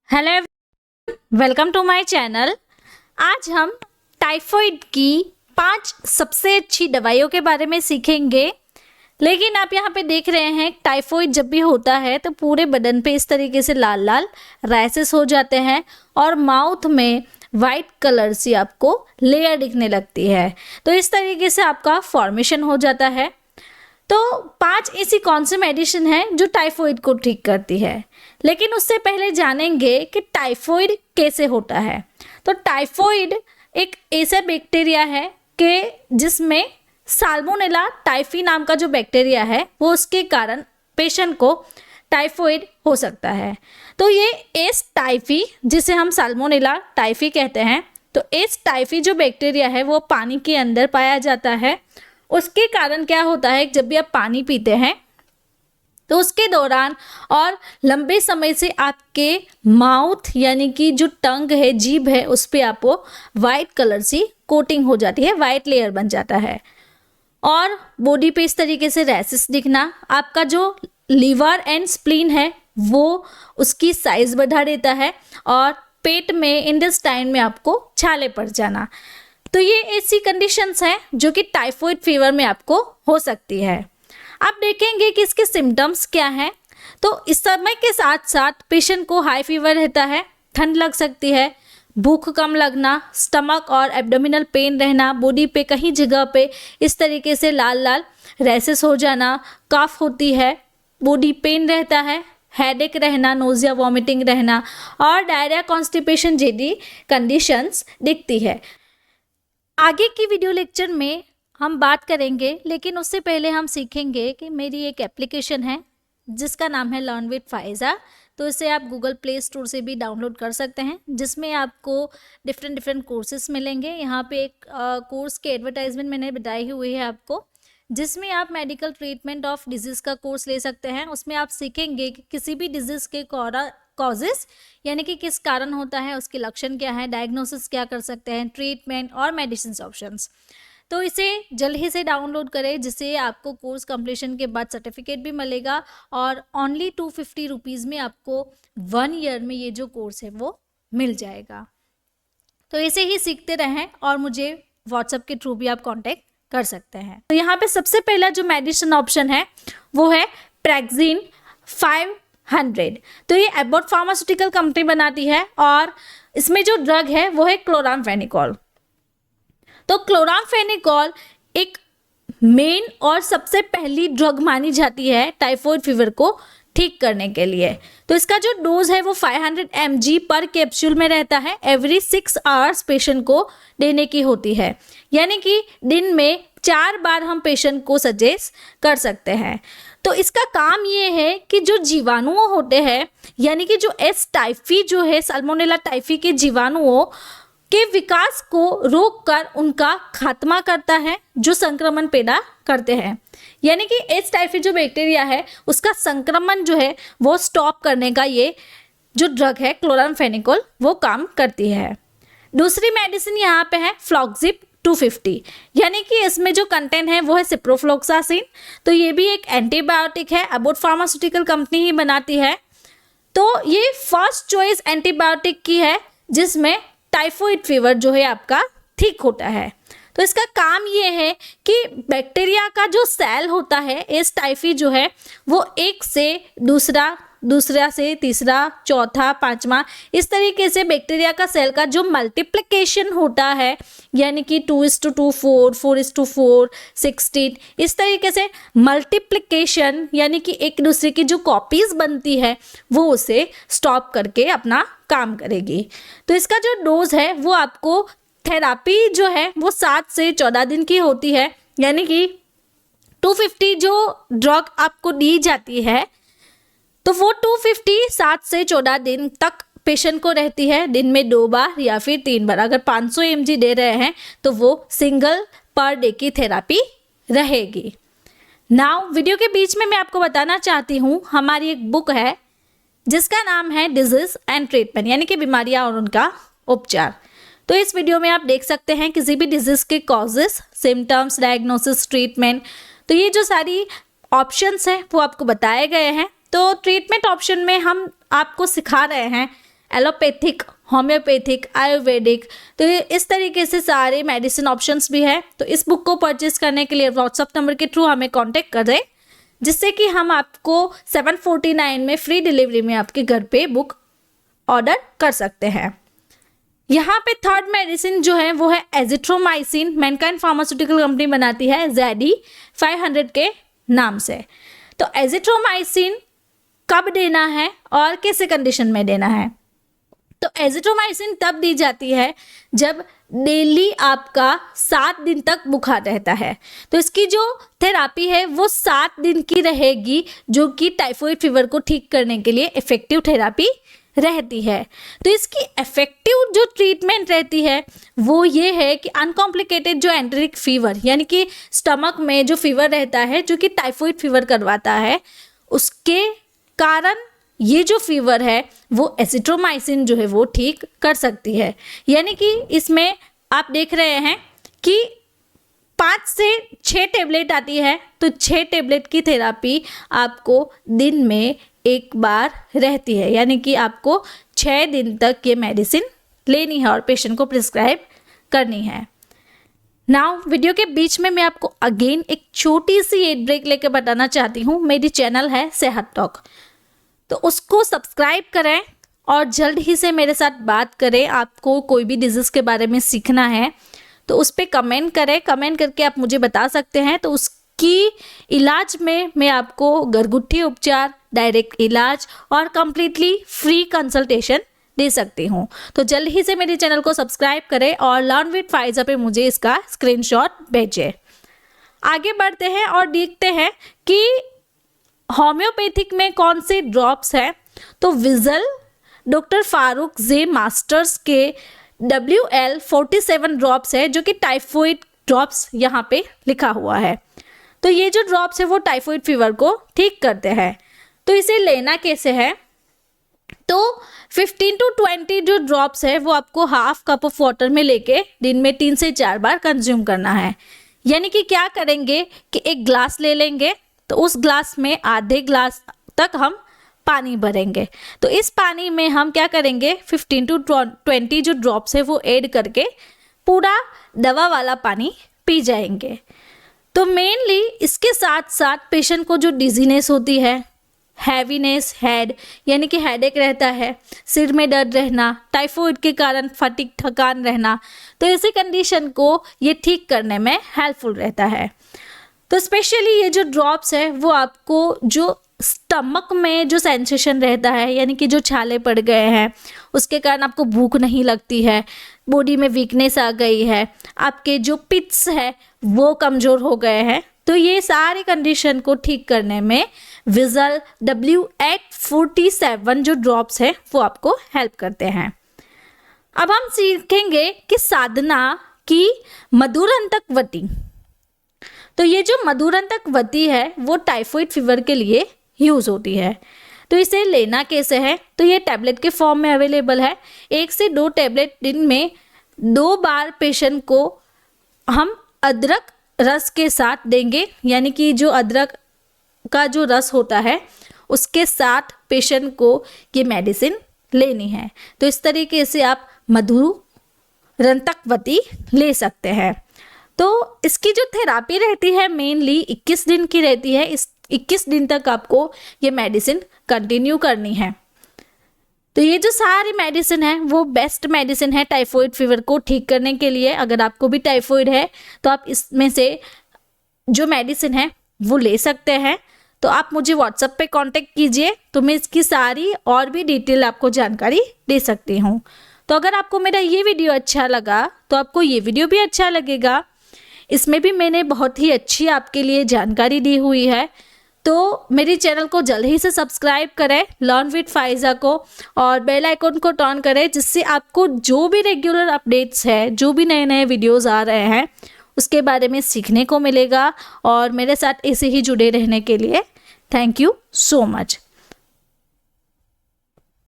Hello, welcome to my channel. आज हम typhoid की 5 सबसे अच्छी दवाइयों के बारे में सीखेंगे। लेकिन आप यहाँ पे देख रहे हैं, टाइफाइड जब भी होता है तो पूरे बदन पे इस तरीके से लाल लाल रैशेस हो जाते हैं और माउथ में वाइट कलर सी आपको लेयर दिखने लगती है। तो इस तरीके से आपका फॉर्मेशन हो जाता है। तो 5 ऐसी कौन सी मेडिसिन है जो टाइफाइड को ठीक करती है। लेकिन उससे पहले जानेंगे कि टाइफाइड कैसे होता है। तो टाइफाइड एक ऐसा बैक्टीरिया है कि जिसमें साल्मोनेला टाइफी नाम का जो बैक्टीरिया है वो उसके कारण पेशेंट को टाइफाइड हो सकता है। तो ये एस टाइफी, जिसे हम साल्मोनेला टाइफी कहते हैं, तो एस टाइफी जो बैक्टीरिया है वो पानी के अंदर पाया जाता है। उसके कारण क्या होता है, जब भी आप पानी पीते हैं तो उसके दौरान और लंबे समय से आपके माउथ यानी कि जो टंग है, जीभ है, उस पे आपको वाइट कलर सी कोटिंग हो जाती है, वाइट लेयर बन जाता है। और बॉडी पे इस तरीके से रैशेस दिखना, आपका जो लीवर एंड स्प्लीन है वो उसकी साइज बढ़ा देता है और पेट में, इंटेस्टाइन में आपको छाले पड़ जाना। तो ये ऐसी कंडीशंस हैं जो कि टाइफाइड फीवर में आपको हो सकती है। आप देखेंगे कि इसके सिम्टम्स क्या हैं। तो इस समय के साथ साथ पेशेंट को हाई फीवर रहता है, ठंड लग सकती है, भूख कम लगना, स्टमक और एब्डोमिनल पेन रहना, बॉडी पे कहीं जगह पे इस तरीके से लाल लाल रैशेस हो जाना, कफ होती है, बॉडी पेन रहता है, हेडेक रहना, नोजिया वॉमिटिंग रहना और डायरिया, कॉन्स्टिपेशन जैसी कंडीशंस दिखती है। आगे की वीडियो लेक्चर में हम बात करेंगे, लेकिन उससे पहले हम सीखेंगे कि मेरी एक एप्लीकेशन है जिसका नाम है लर्न विद फाइजा। तो इसे आप गूगल प्ले स्टोर से भी डाउनलोड कर सकते हैं, जिसमें आपको डिफरेंट कोर्सेज मिलेंगे। यहाँ पे एक कोर्स की एडवर्टाइजमेंट मैंने बताई हुई है आपको, जिसमें आप मेडिकल ट्रीटमेंट ऑफ डिजीज़ का कोर्स ले सकते हैं। उसमें आप सीखेंगे कि किसी भी डिजीज़ के कॉजेस यानी कि किस कारण होता है, उसके लक्षण क्या है, डायग्नोसिस क्या कर सकते हैं, ट्रीटमेंट और मेडिसिन ऑप्शंस। तो इसे जल्द ही से डाउनलोड करें, जिससे आपको कोर्स कंप्लीशन के बाद सर्टिफिकेट भी मिलेगा और ओनली 250 रुपीज़ में आपको 1 ईयर में ये जो कोर्स है वो मिल जाएगा। तो इसे ही सीखते रहें और मुझे व्हाट्सएप के थ्रू भी आप कांटेक्ट कर सकते हैं। तो यहाँ पे सबसे पहला जो मेडिसिन ऑप्शन है वो है प्रेग्जिन 500। तो ये एबॉट फार्मास्यूटिकल कंपनी बनाती है और इसमें जो ड्रग है वो है क्लोरामफेनिकोल। तो क्लोरामफेनिकोल एक मेन और सबसे पहली ड्रग मानी जाती है टाइफाइड फीवर को ठीक करने के लिए। तो इसका जो डोज है वो 500 mg पर कैप्सूल में रहता है। एवरी 6 आवर्स पेशेंट को देने की होती है, यानी कि दिन में 4 बार हम पेशेंट को सजेस्ट कर सकते हैं। तो इसका काम ये है कि जो जीवाणु होते हैं, यानी कि जो एस टाइफी जो है, साल्मोनेला टाइफी के जीवाणुओं के विकास को रोककर उनका खात्मा करता है, जो संक्रमण पैदा करते हैं। यानी कि एच टाइफी जो बैक्टीरिया है उसका संक्रमण जो है वो स्टॉप करने का ये जो ड्रग है क्लोरामफेनिकोल वो काम करती है। दूसरी मेडिसिन यहाँ पे है फ्लॉक्सिब 250, यानी कि इसमें जो कंटेंट है वो है सिप्रोफ्लोक्सासिन। तो ये भी एक एंटीबायोटिक है, एबॉट फार्मास्यूटिकल कंपनी ही बनाती है। तो ये फर्स्ट चॉइस एंटीबायोटिक की है जिसमें टाइफाइड फीवर जो है आपका ठीक होता है। तो इसका काम ये है कि बैक्टीरिया का जो सेल होता है, एस टाइफी जो है वो एक से दूसरा से तीसरा, चौथा, पांचवा, इस तरीके से बैक्टीरिया का सेल का जो मल्टीप्लिकेशन होता है, यानी कि 2:2, 4, 4:4, 16, इस तरीके से मल्टीप्लिकेशन यानी कि एक दूसरे की जो कॉपीज बनती है वो उसे स्टॉप करके अपना काम करेगी। तो इसका जो डोज है वो आपको, थेरापी जो है वो 7 से 14 दिन की होती है, यानी कि 250 जो ड्रग आपको दी जाती है तो वो 250 7 से 14 दिन तक पेशेंट को रहती है, दिन में 2 बार या फिर 3 बार। अगर 500 mg दे रहे हैं तो वो सिंगल पर डे की थेरापी रहेगी। नाउ वीडियो के बीच में मैं आपको बताना चाहती हूँ, हमारी एक बुक है जिसका नाम है डिजीज एंड ट्रीटमेंट, यानी कि बीमारियां और उनका उपचार। तो इस वीडियो में आप देख सकते हैं किसी भी डिजीज के कॉजेस, सिम्टम्स, डायग्नोसिस, ट्रीटमेंट। तो ये जो सारी ऑप्शंस हैं वो आपको बताए गए हैं। तो ट्रीटमेंट ऑप्शन में हम आपको सिखा रहे हैं एलोपैथिक, होम्योपैथिक, आयुर्वेदिक, तो इस तरीके से सारे मेडिसिन ऑप्शंस भी है। तो इस बुक को परचेज करने के लिए व्हाट्सअप नंबर के थ्रू हमें कांटेक्ट करें, जिससे कि हम आपको 749 में फ्री डिलीवरी में आपके घर पे बुक ऑर्डर कर सकते हैं। यहाँ पे थर्ड मेडिसिन जो है वो है एजिथ्रोमाइसिन। मैनकाइंड फार्मास्यूटिकल कंपनी बनाती है ZD500 के नाम से। तो एजिथ्रोमाइसिन कब देना है और कैसे कंडीशन में देना है? तो एजिथ्रोमाइसिन तब दी जाती है जब डेली आपका 7 दिन तक बुखार रहता है। तो इसकी जो थेरापी है वो 7 दिन की रहेगी, जो कि टाइफाइड फीवर को ठीक करने के लिए इफेक्टिव थेरापी रहती है। तो इसकी इफेक्टिव जो ट्रीटमेंट रहती है वो ये है कि अनकॉम्प्लिकेटेड जो एंटेरिक फीवर, यानी कि स्टमक में जो फीवर रहता है जो कि टाइफाइड फीवर करवाता है, उसके कारण ये जो फीवर है वो एजिथ्रोमाइसिन जो है वो ठीक कर सकती है। यानी कि इसमें आप देख रहे हैं कि 5 से 6 टेबलेट आती है। तो 6 टेबलेट की थेरापी आपको दिन में एक बार रहती है, यानी कि आपको 6 दिन तक ये मेडिसिन लेनी है और पेशेंट को प्रिस्क्राइब करनी है। नाउ वीडियो के बीच में मैं आपको अगेन एक छोटी सी एड ब्रेक लेकर बताना चाहती हूँ। मेरी चैनल है सेहत टॉक, तो उसको सब्सक्राइब करें और जल्द ही से मेरे साथ बात करें। आपको कोई भी डिजीज़ के बारे में सीखना है तो उस पर कमेंट करें, कमेंट करके आप मुझे बता सकते हैं। तो उसकी इलाज में मैं आपको घरगुती उपचार, डायरेक्ट इलाज और कम्प्लीटली फ्री कंसल्टेशन दे सकती हूँ। तो जल्द ही से मेरे चैनल को सब्सक्राइब करें और लर्न विद फाइजा पे मुझे इसका स्क्रीनशॉट भेजें। आगे बढ़ते हैं और देखते हैं कि होम्योपैथिक में कौन से ड्रॉप्स हैं। तो विजल डॉक्टर फारूक जे मास्टर्स के WL47 ड्रॉप्स है, जो कि टाइफाइड ड्रॉप्स यहाँ पे लिखा हुआ है। तो ये जो ड्रॉप्स है वो टाइफाइड फीवर को ठीक करते हैं। तो इसे लेना कैसे है? तो 15 to 20 जो ड्रॉप्स है वो आपको हाफ कप ऑफ वाटर में लेके दिन में 3 से 4 बार कंज्यूम करना है। यानी कि क्या करेंगे कि एक ग्लास ले लेंगे, तो उस ग्लास में आधे ग्लास तक हम पानी भरेंगे। तो इस पानी में हम क्या करेंगे, 15 to 20 जो ड्रॉप्स है वो ऐड करके पूरा दवा वाला पानी पी जाएंगे। तो मेनली इसके साथ साथ पेशेंट को जो डिजीनेस होती है, हैवीनेस, हेड यानी कि हेडेक रहता है, सिर में दर्द रहना, टाइफाइड के कारण फटीग, थकान रहना, तो ऐसी कंडीशन को ये ठीक करने में हेल्पफुल रहता है। तो स्पेशली ये जो ड्रॉप्स है वो आपको जो स्टमक में जो सेंसेशन रहता है, यानी कि जो छाले पड़ गए हैं, उसके कारण आपको भूख नहीं लगती है, बॉडी में वीकनेस आ गई है, आपके जो पिट्स है वो कमज़ोर हो गए हैं, तो ये सारी कंडीशन को ठीक करने में विजल W847 जो ड्रॉप्स है वो आपको हेल्प करते हैं। अब हम सीखेंगे कि साधना की मधुरंतकवती। तो ये जो मधुरंतकवती है वो टाइफाइड फीवर के लिए यूज़ होती है। तो इसे लेना कैसे है? तो ये टैबलेट के फॉर्म में अवेलेबल है। 1 से 2 टैबलेट दिन में 2 बार पेशेंट को हम अदरक रस के साथ देंगे, यानी कि जो अदरक का जो रस होता है उसके साथ पेशेंट को ये मेडिसिन लेनी है। तो इस तरीके से आप मधुरंतकवती ले सकते हैं। तो इसकी जो थेरापी रहती है मेनली 21 दिन की रहती है। इस 21 दिन तक आपको ये मेडिसिन कंटिन्यू करनी है। तो ये जो सारी मेडिसिन है वो बेस्ट मेडिसिन है टाइफाइड फीवर को ठीक करने के लिए। अगर आपको भी टाइफाइड है तो आप इसमें से जो मेडिसिन है वो ले सकते हैं। तो आप मुझे व्हाट्सएप पे कांटेक्ट कीजिए, तो मैं इसकी सारी और भी डिटेल आपको जानकारी दे सकती हूँ। तो अगर आपको मेरा ये वीडियो अच्छा लगा तो आपको ये वीडियो भी अच्छा लगेगा। इसमें भी मैंने बहुत ही अच्छी आपके लिए जानकारी दी हुई है। तो मेरे चैनल को जल्द ही से सब्सक्राइब करें, लर्न विद फाइजा को, और बेल आइकन को टर्न करें, जिससे आपको जो भी रेगुलर अपडेट्स है, जो भी नए नए वीडियोस आ रहे हैं उसके बारे में सीखने को मिलेगा। और मेरे साथ ऐसे ही जुड़े रहने के लिए थैंक यू सो मच।